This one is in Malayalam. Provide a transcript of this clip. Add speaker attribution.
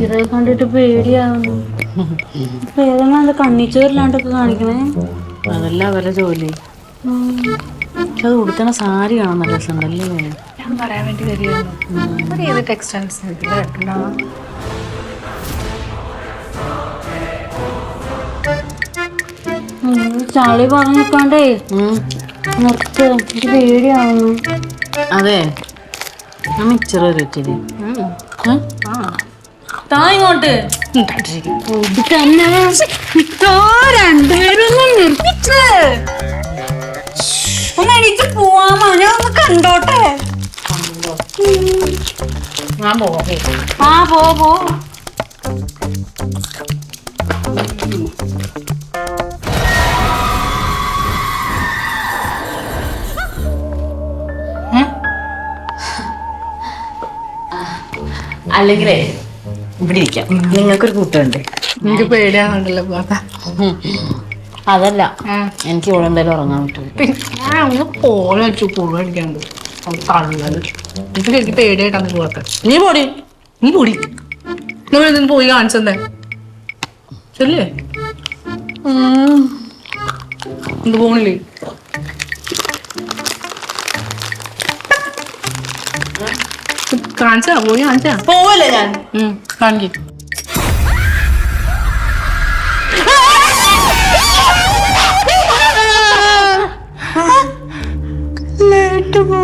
Speaker 1: ഇതൊക്കെ കണ്ടിട്ട് പേടിയാവുന്നു. ഏതെല്ലാം കണ്ണിച്ചോരില്ലാണ്ടൊക്കെ കാണിക്കണേ.
Speaker 2: അതല്ല അവരുടെ ജോലി. പക്ഷെ അത് ഉടുത്തണ സാരി കാണാൻ നല്ല രസമുണ്ടല്ലേ.
Speaker 3: ഞാൻ പറയാൻ വേണ്ടി വരികയായിരുന്നു. ഏത് ടെക്സ്റ്റൈൽസ് കേട്ടിട്ടുണ്ടാവും.
Speaker 1: ചാളി പറഞ്ഞിക്കാണ്ടേ നിർത്ത്, എനിക്ക് പേടിയാവുന്നു.
Speaker 2: അതെ, ഞാൻ മിച്ചർ വരച്ചില്ലേ. താ ഇങ്ങോട്ട്.
Speaker 1: രണ്ടുപേരൊന്നും നിർത്തിച്ച് ഒന്ന് എനിക്ക് പോവാമോ? ഞാൻ ഒന്ന് കണ്ടോട്ടെ.
Speaker 3: ഞാൻ പോകേ.
Speaker 1: ആ പോ.
Speaker 2: അല്ലെങ്കിലേ ഇവിടെ ഇരിക്കാം, നിങ്ങൾക്കൊരു കൂട്ടുണ്ട്.
Speaker 3: എനിക്ക് പേടിയാണല്ലോ.
Speaker 2: അതല്ല, എനിക്ക് ഇവിടെ എന്തായാലും ഉറങ്ങാൻ പറ്റും.
Speaker 3: പിന്നെ പോലെ വെച്ചു കൂടുതലടിക്കാണ്ട് തള്ളത്. എനിക്ക് പേടിയായിട്ടാണ് പോകത്തെ.
Speaker 2: നീ പോടി.
Speaker 3: നമ്മൾ പോയി കാണിച്ചെന്തേ ശരിയേ? എന്ത് പോണില്ലേ? കാണിച്ചാ പോയി കാണിച്ചാ
Speaker 2: പോവല്ലേ ഞാൻ.
Speaker 3: കാണിക്ക.
Speaker 1: ലേറ്റ് പോ